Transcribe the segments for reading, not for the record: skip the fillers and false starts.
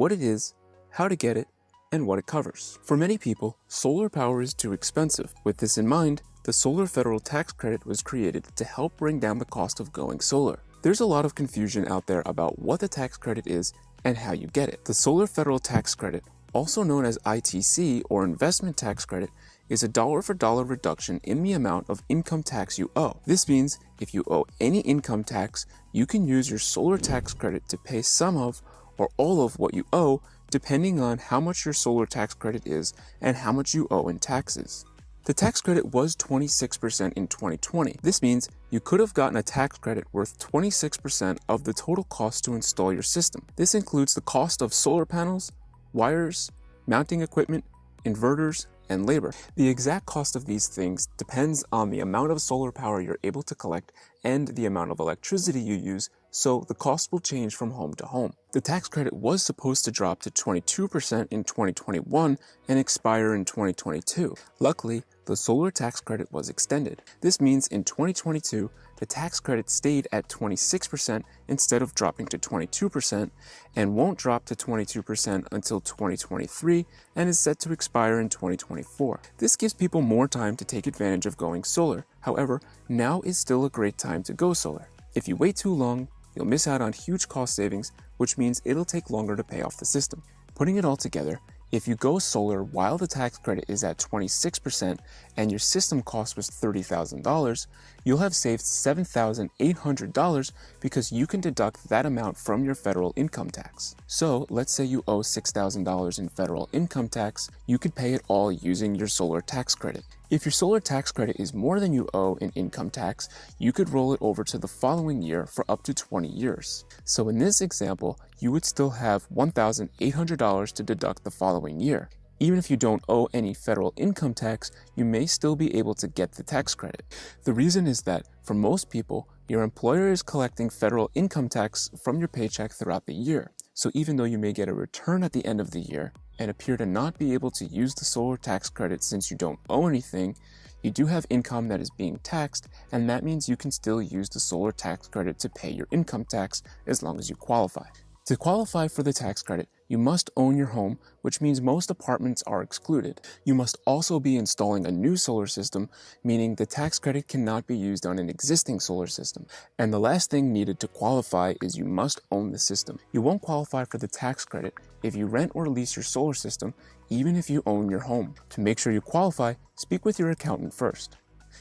what it is, how to get it, and what it covers. For many people, solar power is too expensive. With this in mind, the Solar Federal Tax Credit was created to help bring down the cost of going solar. There's a lot of confusion out there about what the tax credit is and how you get it. The Solar Federal Tax Credit, also known as ITC or Investment Tax Credit, is a dollar-for-dollar reduction in the amount of income tax you owe. This means if you owe any income tax, you can use your solar tax credit to pay some of or all of what you owe, depending on how much your solar tax credit is and how much you owe in taxes. The tax credit was 26% in 2020. This means you could have gotten a tax credit worth 26% of the total cost to install your system. This includes the cost of solar panels, wires, mounting equipment, inverters, and labor. The exact cost of these things depends on the amount of solar power you're able to collect and the amount of electricity you use, so the cost will change from home to home. The tax credit was supposed to drop to 22% in 2021 and expire in 2022. Luckily, the solar tax credit was extended. This means in 2022, the tax credit stayed at 26% instead of dropping to 22% and won't drop to 22% until 2023 and is set to expire in 2024. This gives people more time to take advantage of going solar. However, now is still a great time to go solar. If you wait too long, you'll miss out on huge cost savings, which means it'll take longer to pay off the system. Putting it all together, if you go solar while the tax credit is at 26% and your system cost was $30,000, you'll have saved $7,800 because you can deduct that amount from your federal income tax. So let's say you owe $6,000 in federal income tax, you could pay it all using your solar tax credit. If your solar tax credit is more than you owe in income tax, you could roll it over to the following year for up to 20 years. So in this example, you would still have $1,800 to deduct the following year. Even if you don't owe any federal income tax, you may still be able to get the tax credit. The reason is that for most people, your employer is collecting federal income tax from your paycheck throughout the year. So even though you may get a return at the end of the year and appear to not be able to use the solar tax credit since you don't owe anything, you do have income that is being taxed, and that means you can still use the solar tax credit to pay your income tax as long as you qualify. To qualify for the tax credit, you must own your home, which means most apartments are excluded. You must also be installing a new solar system, meaning the tax credit cannot be used on an existing solar system. And the last thing needed to qualify is you must own the system. You won't qualify for the tax credit if you rent or lease your solar system, even if you own your home. To make sure you qualify, speak with your accountant first.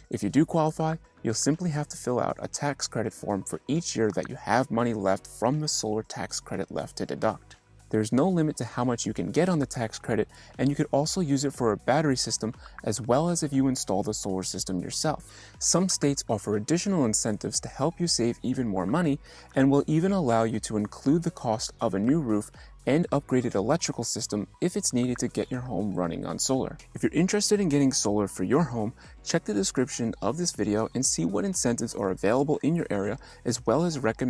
If you do qualify, you'll simply have to fill out a tax credit form for each year that you have money left from the solar tax credit left to deduct. There's no limit to how much you can get on the tax credit, and you could also use it for a battery system as well as if you install the solar system yourself. Some states offer additional incentives to help you save even more money and will even allow you to include the cost of a new roof and upgraded electrical system if it's needed to get your home running on solar. If you're interested in getting solar for your home, check the description of this video and see what incentives are available in your area as well as recommend